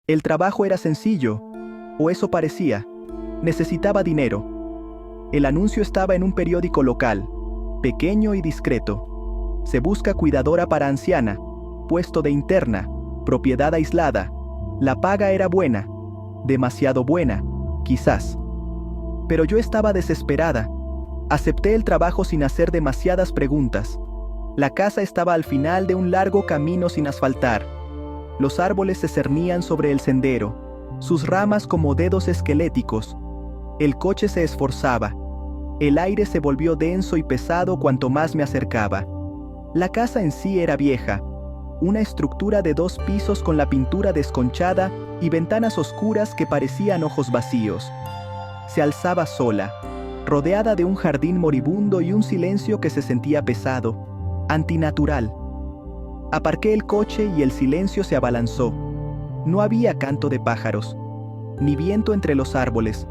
El trabajo era sencillo, o eso parecía. Necesitaba dinero. El anuncio estaba en un periódico local, pequeño y discreto. Se busca cuidadora para anciana, puesto de interna, propiedad aislada. La paga era buena, demasiado buena, quizás. Pero yo estaba desesperada. Acepté el trabajo sin hacer demasiadas preguntas. La casa estaba al final de un largo camino sin asfaltar. Los árboles se cernían sobre el sendero, sus ramas como dedos esqueléticos. El coche se esforzaba. El aire se volvió denso y pesado cuanto más me acercaba. La casa en sí era vieja, una estructura de 2 pisos con la pintura desconchada y ventanas oscuras que parecían ojos vacíos. Se alzaba sola, rodeada de un jardín moribundo y un silencio que se sentía pesado, antinatural. Aparqué el coche y el silencio se abalanzó. No había canto de pájaros, ni viento entre los árboles,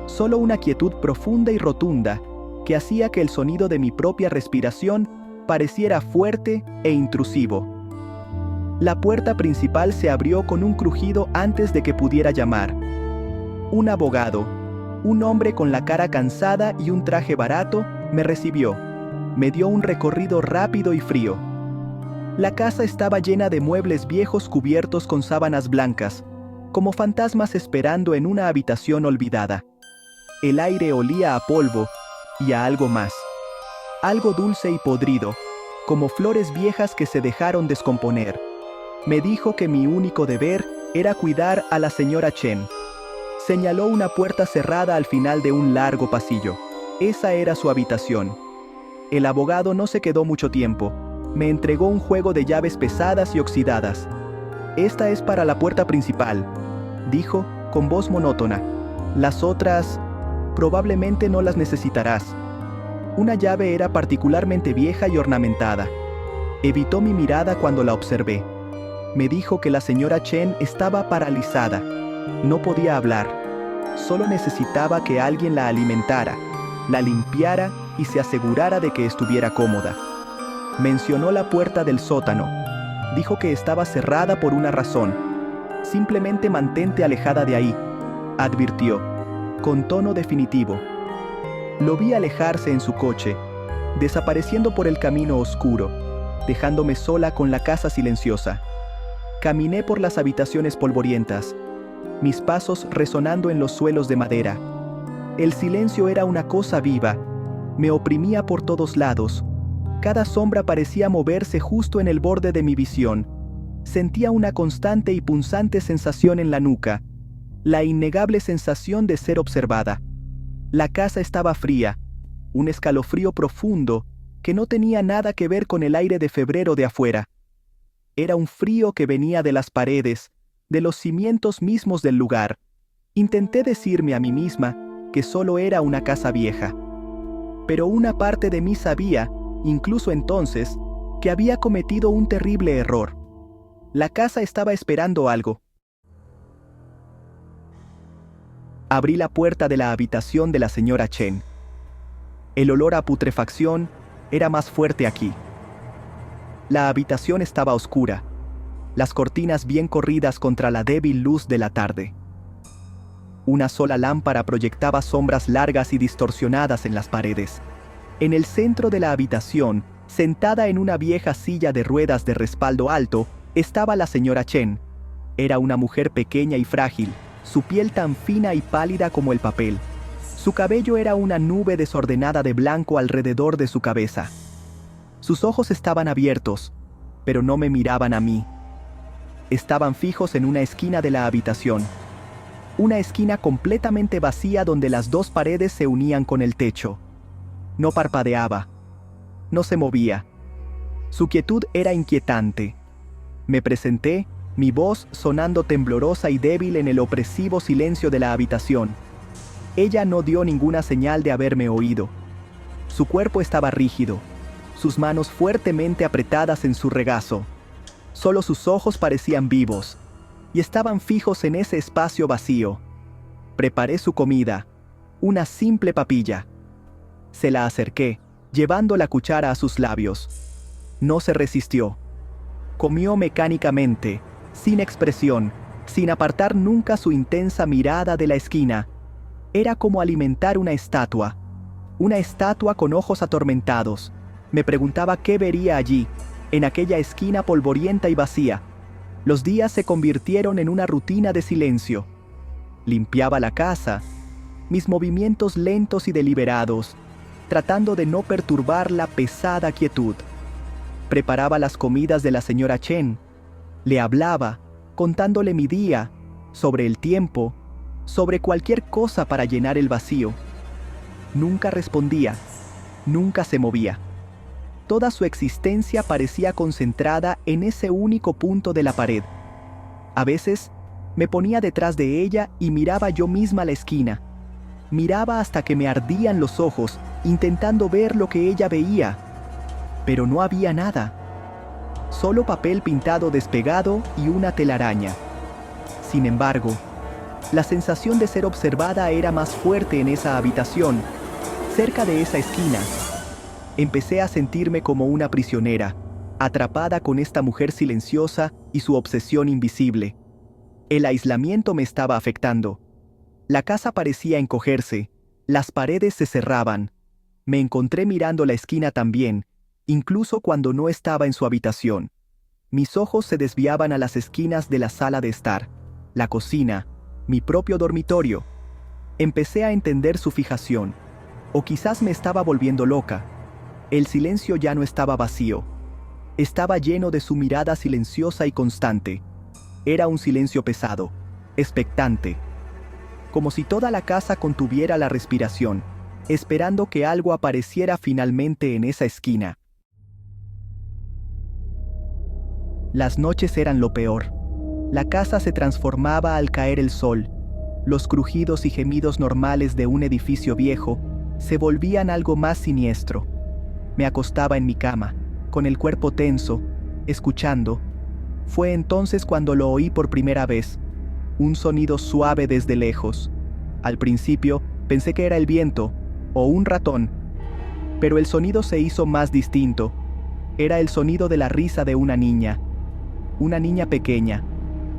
solo una quietud profunda y rotunda que hacía que el sonido de mi propia respiración pareciera fuerte e intrusivo. La puerta principal se abrió con un crujido antes de que pudiera llamar. Un abogado, un hombre con la cara cansada y un traje barato, me recibió. Me dio un recorrido rápido y frío. La casa estaba llena de muebles viejos cubiertos con sábanas blancas, como fantasmas esperando en una habitación olvidada. El aire olía a polvo y a algo más. Algo dulce y podrido, como flores viejas que se dejaron descomponer. Me dijo que mi único deber era cuidar a la señora Chen. Señaló una puerta cerrada al final de un largo pasillo. Esa era su habitación. El abogado no se quedó mucho tiempo. Me entregó un juego de llaves pesadas y oxidadas. «Esta es para la puerta principal», dijo, con voz monótona. «Las otras, probablemente no las necesitarás». Una llave era particularmente vieja y ornamentada. Evitó mi mirada cuando la observé. Me dijo que la señora Chen estaba paralizada. No podía hablar. Solo necesitaba que alguien la alimentara, la limpiara y se asegurara de que estuviera cómoda. Mencionó la puerta del sótano. Dijo que estaba cerrada por una razón. «Simplemente mantente alejada de ahí», advirtió, con tono definitivo. Lo vi alejarse en su coche, desapareciendo por el camino oscuro, dejándome sola con la casa silenciosa. Caminé por las habitaciones polvorientas, mis pasos resonando en los suelos de madera. El silencio era una cosa viva, me oprimía por todos lados. Cada sombra parecía moverse justo en el borde de mi visión. Sentía una constante y punzante sensación en la nuca, la innegable sensación de ser observada. La casa estaba fría, un escalofrío profundo que no tenía nada que ver con el aire de febrero de afuera. Era un frío que venía de las paredes, de los cimientos mismos del lugar. Intenté decirme a mí misma que solo era una casa vieja. Pero una parte de mí sabía, incluso entonces, que había cometido un terrible error. La casa estaba esperando algo. Abrí la puerta de la habitación de la señora Chen. El olor a putrefacción era más fuerte aquí. La habitación estaba oscura, las cortinas bien corridas contra la débil luz de la tarde. Una sola lámpara proyectaba sombras largas y distorsionadas en las paredes. En el centro de la habitación, sentada en una vieja silla de ruedas de respaldo alto, estaba la señora Chen. Era una mujer pequeña y frágil, su piel tan fina y pálida como el papel. Su cabello era una nube desordenada de blanco alrededor de su cabeza. Sus ojos estaban abiertos, pero no me miraban a mí. Estaban fijos en una esquina de la habitación. Una esquina completamente vacía donde las 2 paredes se unían con el techo. No parpadeaba. No se movía. Su quietud era inquietante. Me presenté, mi voz sonando temblorosa y débil en el opresivo silencio de la habitación. Ella no dio ninguna señal de haberme oído. Su cuerpo estaba rígido, sus manos fuertemente apretadas en su regazo. Solo sus ojos parecían vivos, y estaban fijos en ese espacio vacío. Preparé su comida, una simple papilla. Se la acerqué, llevando la cuchara a sus labios. No se resistió. Comió mecánicamente, sin expresión, sin apartar nunca su intensa mirada de la esquina. Era como alimentar una estatua con ojos atormentados. Me preguntaba qué vería allí, en aquella esquina polvorienta y vacía. Los días se convirtieron en una rutina de silencio. Limpiaba la casa, mis movimientos lentos y deliberados, tratando de no perturbar la pesada quietud. Preparaba las comidas de la señora Chen. Le hablaba, contándole mi día, sobre el tiempo, sobre cualquier cosa para llenar el vacío. Nunca respondía, nunca se movía. Toda su existencia parecía concentrada en ese único punto de la pared. A veces, me ponía detrás de ella y miraba yo misma la esquina. Miraba hasta que me ardían los ojos, intentando ver lo que ella veía. Pero no había nada. Solo papel pintado despegado y una telaraña. Sin embargo, la sensación de ser observada era más fuerte en esa habitación, cerca de esa esquina. Empecé a sentirme como una prisionera, atrapada con esta mujer silenciosa y su obsesión invisible. El aislamiento me estaba afectando. La casa parecía encogerse, las paredes se cerraban. Me encontré mirando la esquina también, incluso cuando no estaba en su habitación. Mis ojos se desviaban a las esquinas de la sala de estar, la cocina, mi propio dormitorio. Empecé a entender su fijación, o quizás me estaba volviendo loca. El silencio ya no estaba vacío. Estaba lleno de su mirada silenciosa y constante. Era un silencio pesado, expectante, como si toda la casa contuviera la respiración, esperando que algo apareciera finalmente en esa esquina. Las noches eran lo peor. La casa se transformaba al caer el sol. Los crujidos y gemidos normales de un edificio viejo se volvían algo más siniestro. Me acostaba en mi cama, con el cuerpo tenso, escuchando. Fue entonces cuando lo oí por primera vez. Un sonido suave desde lejos. Al principio pensé que era el viento o un ratón, pero el sonido se hizo más distinto. Era el sonido de la risa de una niña pequeña.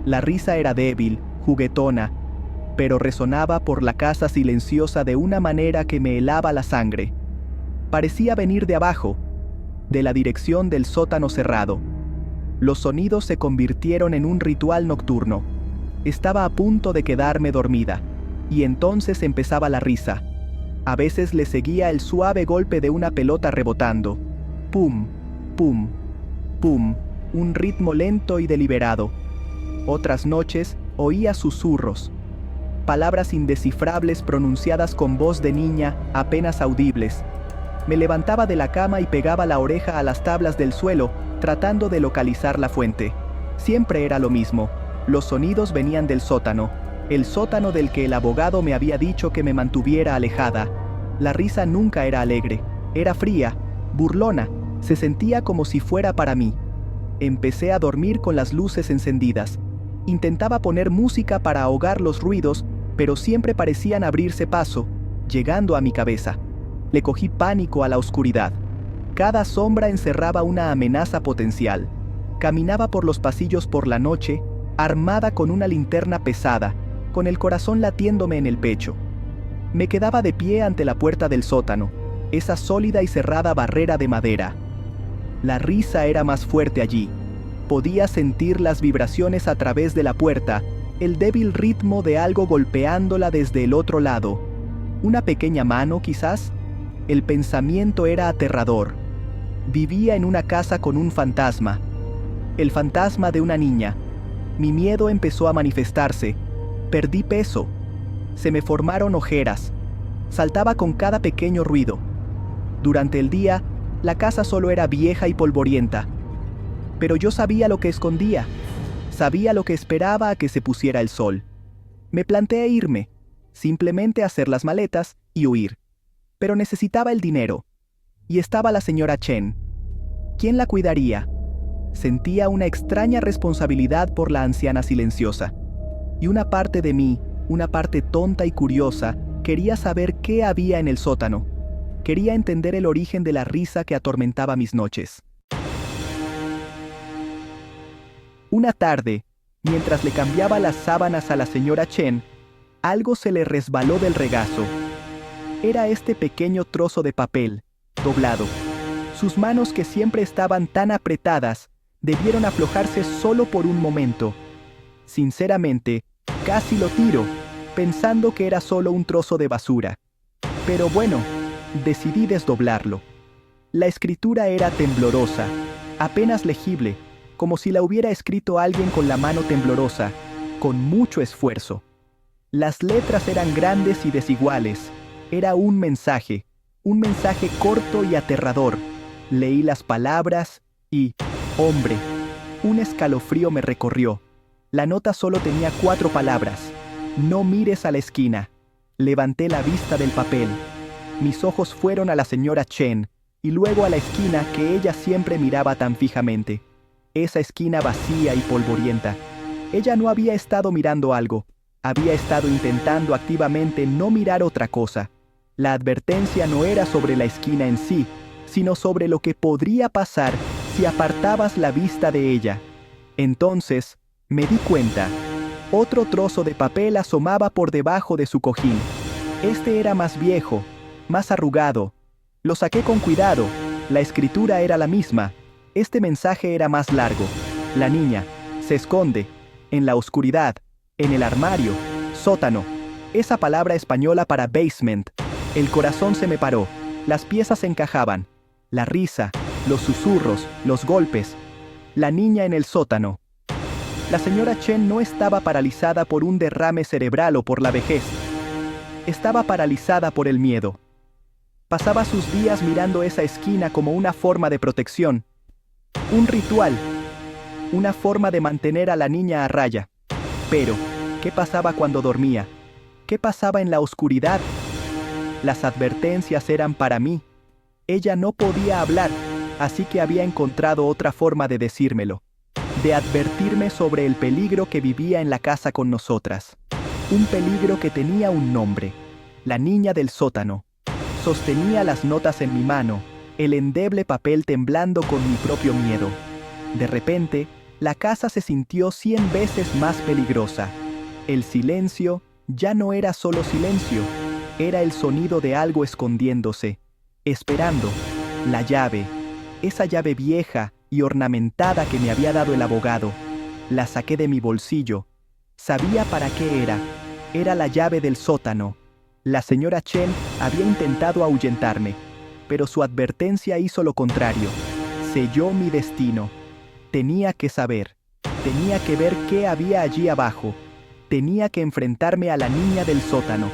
La risa era débil, juguetona, pero resonaba por la casa silenciosa de una manera que me helaba la sangre. Parecía venir de abajo, de la dirección del sótano cerrado. Los sonidos se convirtieron en un ritual nocturno. Estaba a punto de quedarme dormida, y entonces empezaba la risa. A veces le seguía el suave golpe de una pelota rebotando. Pum, pum, pum, un ritmo lento y deliberado. Otras noches oía susurros, palabras indescifrables pronunciadas con voz de niña, apenas audibles. Me levantaba de la cama y pegaba la oreja a las tablas del suelo, tratando de localizar la fuente. Siempre era lo mismo. Los sonidos venían del sótano, el sótano del que el abogado me había dicho que me mantuviera alejada. La risa nunca era alegre, era fría, burlona, se sentía como si fuera para mí. Empecé a dormir con las luces encendidas. Intentaba poner música para ahogar los ruidos, pero siempre parecían abrirse paso, llegando a mi cabeza. Le cogí pánico a la oscuridad. Cada sombra encerraba una amenaza potencial. Caminaba por los pasillos por la noche, armada con una linterna pesada, con el corazón latiéndome en el pecho. Me quedaba de pie ante la puerta del sótano, esa sólida y cerrada barrera de madera. La risa era más fuerte allí. Podía sentir las vibraciones a través de la puerta, el débil ritmo de algo golpeándola desde el otro lado. ¿Una pequeña mano, quizás? El pensamiento era aterrador. Vivía en una casa con un fantasma. El fantasma de una niña. Mi miedo empezó a manifestarse. Perdí peso. Se me formaron ojeras. Saltaba con cada pequeño ruido. Durante el día, la casa solo era vieja y polvorienta. Pero yo sabía lo que escondía. Sabía lo que esperaba a que se pusiera el sol. Me planteé irme, simplemente hacer las maletas y huir. Pero necesitaba el dinero. Y estaba la señora Chen. ¿Quién la cuidaría? Sentía una extraña responsabilidad por la anciana silenciosa. Y una parte de mí, una parte tonta y curiosa, quería saber qué había en el sótano. Quería entender el origen de la risa que atormentaba mis noches. Una tarde, Mientras le cambiaba las sábanas a la señora Chen, algo se le resbaló del regazo. Era este pequeño trozo de papel, doblado. Sus manos, que siempre estaban tan apretadas, debieron aflojarse solo por un momento. Sinceramente, casi lo tiro, pensando que era solo un trozo de basura. Pero bueno, decidí desdoblarlo. La escritura era temblorosa, apenas legible, como si la hubiera escrito alguien con la mano temblorosa, con mucho esfuerzo. Las letras eran grandes y desiguales. Era un mensaje corto y aterrador. Leí las palabras y, hombre, un escalofrío me recorrió. La nota solo tenía 4 palabras. No mires a la esquina. Levanté la vista del papel. Mis ojos fueron a la señora Chen y luego a la esquina que ella siempre miraba tan fijamente. Esa esquina vacía y polvorienta. Ella no había estado mirando algo. Había estado intentando activamente no mirar otra cosa. La advertencia no era sobre la esquina en sí, sino sobre lo que podría pasar si apartabas la vista de ella. Entonces, me di cuenta. Otro trozo de papel asomaba por debajo de su cojín. Este era más viejo, más arrugado. Lo saqué con cuidado. La escritura era la misma. Este mensaje era más largo. La niña se esconde en la oscuridad, en el armario, sótano. Esa palabra española para basement. El corazón se me paró. Las piezas encajaban. La risa, los susurros, los golpes. La niña en el sótano. La señora Chen no estaba paralizada por un derrame cerebral o por la vejez. Estaba paralizada por el miedo. Pasaba sus días mirando esa esquina como una forma de protección. Un ritual. Una forma de mantener a la niña a raya. Pero, ¿qué pasaba cuando dormía? ¿Qué pasaba en la oscuridad? Las advertencias eran para mí. Ella no podía hablar, así que había encontrado otra forma de decírmelo. De advertirme sobre el peligro que vivía en la casa con nosotras. Un peligro que tenía un nombre. La niña del sótano. Sostenía las notas en mi mano, el endeble papel temblando con mi propio miedo. De repente, la casa se sintió 100 veces más peligrosa. El silencio ya no era solo silencio, era el sonido de algo escondiéndose, esperando. La llave, esa llave vieja y ornamentada que me había dado el abogado, la saqué de mi bolsillo. Sabía para qué era. Era la llave del sótano. La señora Chen había intentado ahuyentarme, pero su advertencia hizo lo contrario. Selló mi destino. Tenía que saber. Tenía que ver qué había allí abajo. Tenía que enfrentarme a la niña del sótano.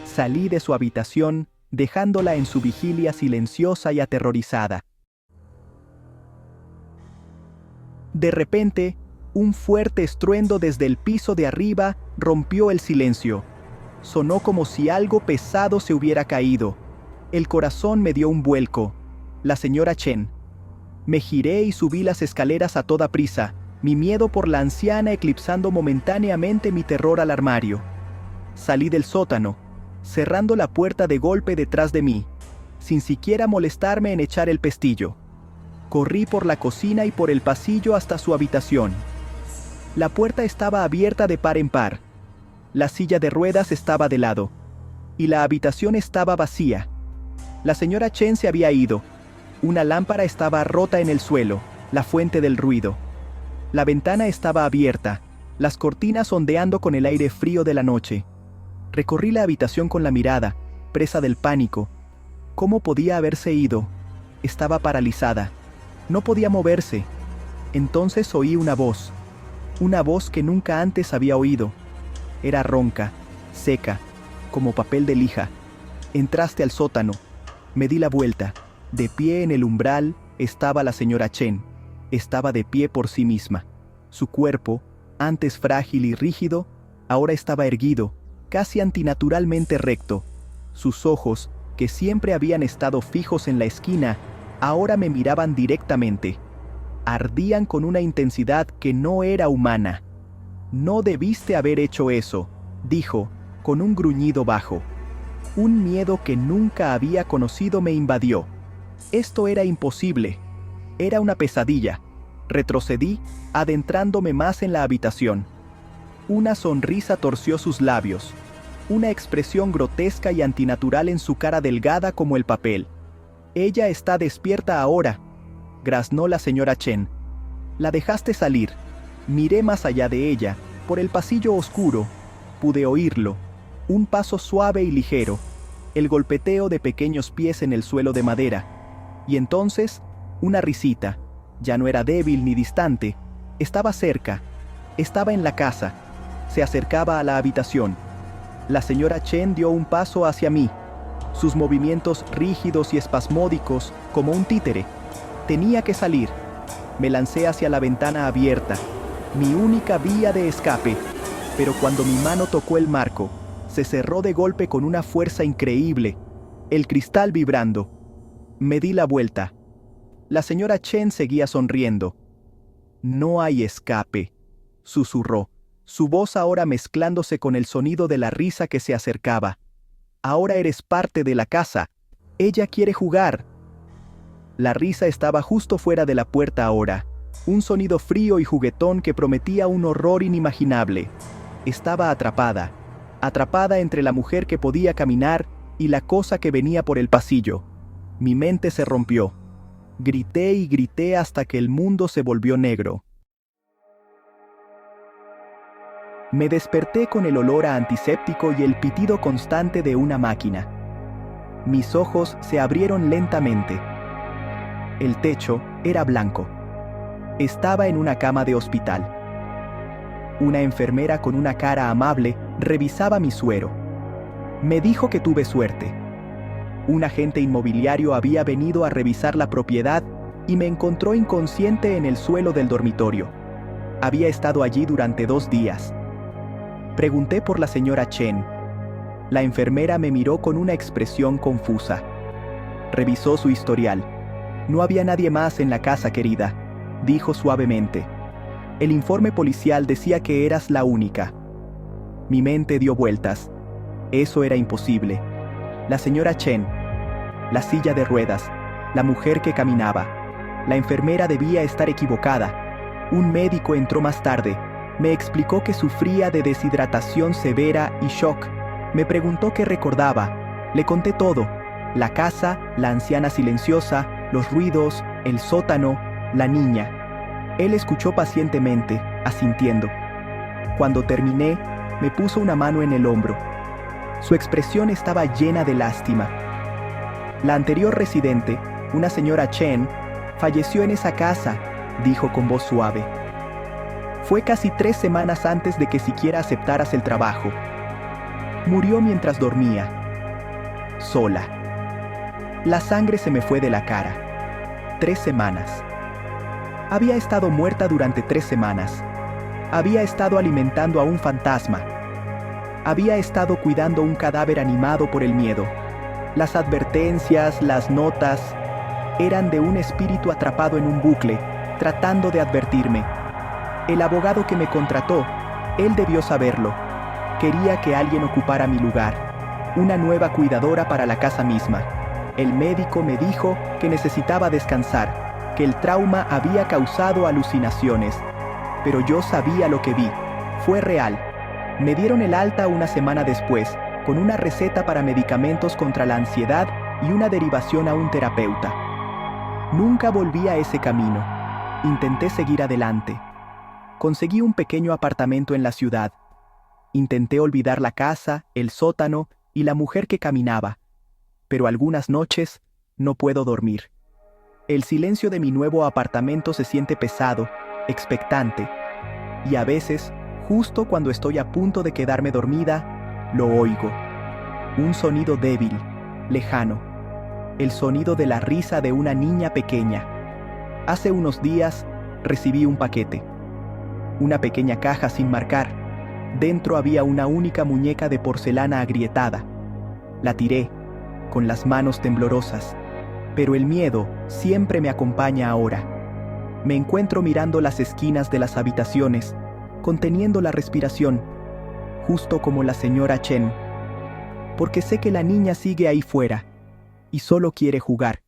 Salí de su habitación, dejándola en su vigilia silenciosa y aterrorizada. De repente, un fuerte estruendo desde el piso de arriba rompió el silencio. Sonó como si algo pesado se hubiera caído. El corazón me dio un vuelco. La señora Chen. Me giré y subí las escaleras a toda prisa, mi miedo por la anciana eclipsando momentáneamente mi terror al armario. Salí del sótano, cerrando la puerta de golpe detrás de mí, sin siquiera molestarme en echar el pestillo. Corrí por la cocina y por el pasillo hasta su habitación. La puerta estaba abierta de par en par. La silla de ruedas estaba de lado. Y la habitación estaba vacía. La señora Chen se había ido. Una lámpara estaba rota en el suelo, la fuente del ruido. La ventana estaba abierta, las cortinas ondeando con el aire frío de la noche. Recorrí la habitación con la mirada, presa del pánico. ¿Cómo podía haberse ido? Estaba paralizada. No podía moverse. Entonces oí una voz que nunca antes había oído. Era ronca, seca, como papel de lija. Entraste al sótano. Me di la vuelta. De pie en el umbral estaba la señora Chen. Estaba de pie por sí misma. Su cuerpo, antes frágil y rígido, ahora estaba erguido, casi antinaturalmente recto. Sus ojos, que siempre habían estado fijos en la esquina, ahora me miraban directamente. Ardían con una intensidad que no era humana. «No debiste haber hecho eso», dijo, con un gruñido bajo. Un miedo que nunca había conocido me invadió. Esto era imposible. Era una pesadilla. Retrocedí, adentrándome más en la habitación. Una sonrisa torció sus labios, una expresión grotesca y antinatural en su cara delgada como el papel. «Ella está despierta ahora», graznó la señora Chen. «La dejaste salir». Miré más allá de ella, por el pasillo oscuro. Pude oírlo. Un paso suave y ligero, el golpeteo de pequeños pies en el suelo de madera. Y entonces, una risita. Ya no era débil ni distante. Estaba cerca. Estaba en la casa. Se acercaba a la habitación. La señora Chen dio un paso hacia mí. Sus movimientos rígidos y espasmódicos, como un títere. Tenía que salir. Me lancé hacia la ventana abierta, mi única vía de escape. Pero cuando mi mano tocó el marco, se cerró de golpe con una fuerza increíble, el cristal vibrando. Me di la vuelta. La señora Chen seguía sonriendo. «No hay escape», susurró, su voz ahora mezclándose con el sonido de la risa que se acercaba. «Ahora eres parte de la casa. Ella quiere jugar». La risa estaba justo fuera de la puerta ahora, un sonido frío y juguetón que prometía un horror inimaginable. Estaba atrapada entre la mujer que podía caminar y la cosa que venía por el pasillo. Mi mente se rompió. Grité y grité hasta que el mundo se volvió negro. Me desperté con el olor a antiséptico y el pitido constante de una máquina. Mis ojos se abrieron lentamente. El techo era blanco. Estaba en una cama de hospital. Una enfermera con una cara amable revisaba mi suero. Me dijo que tuve suerte. Un agente inmobiliario había venido a revisar la propiedad y me encontró inconsciente en el suelo del dormitorio. Había estado allí durante 2 días. Pregunté por la señora Chen. La enfermera me miró con una expresión confusa. Revisó su historial. «No había nadie más en la casa, querida», dijo suavemente. «El informe policial decía que eras la única». Mi mente dio vueltas. Eso era imposible. La señora Chen, la silla de ruedas, la mujer que caminaba. La enfermera debía estar equivocada. Un médico entró más tarde. Me explicó que sufría de deshidratación severa y shock. Me preguntó qué recordaba. Le conté todo. La casa, la anciana silenciosa, los ruidos, el sótano, la niña. Él escuchó pacientemente, asintiendo. Cuando terminé, me puso una mano en el hombro. Su expresión estaba llena de lástima. La anterior residente, una señora Chen, falleció en esa casa, dijo con voz suave. Fue casi 3 semanas antes de que siquiera aceptaras el trabajo. Murió mientras dormía. Sola. La sangre se me fue de la cara. 3 semanas. Había estado muerta durante 3 semanas. Había estado alimentando a un fantasma. Había estado cuidando un cadáver animado por el miedo. Las advertencias, las notas, eran de un espíritu atrapado en un bucle, tratando de advertirme. El abogado que me contrató, él debió saberlo. Quería que alguien ocupara mi lugar, una nueva cuidadora para la casa misma. El médico me dijo que necesitaba descansar, que el trauma había causado alucinaciones. Pero yo sabía lo que vi. Fue real. Me dieron el alta una semana después, con una receta para medicamentos contra la ansiedad y una derivación a un terapeuta. Nunca volví a ese camino. Intenté seguir adelante. Conseguí un pequeño apartamento en la ciudad. Intenté olvidar la casa, el sótano y la mujer que caminaba. Pero algunas noches no puedo dormir. El silencio de mi nuevo apartamento se siente pesado, expectante. Y a veces, justo cuando estoy a punto de quedarme dormida, lo oigo. Un sonido débil, lejano. El sonido de la risa de una niña pequeña. Hace unos días recibí un paquete. Una pequeña caja sin marcar. Dentro había una única muñeca de porcelana agrietada. La tiré, con las manos temblorosas. Pero el miedo siempre me acompaña ahora. Me encuentro mirando las esquinas de las habitaciones, conteniendo la respiración, justo como la señora Chen. Porque sé que la niña sigue ahí fuera, y solo quiere jugar.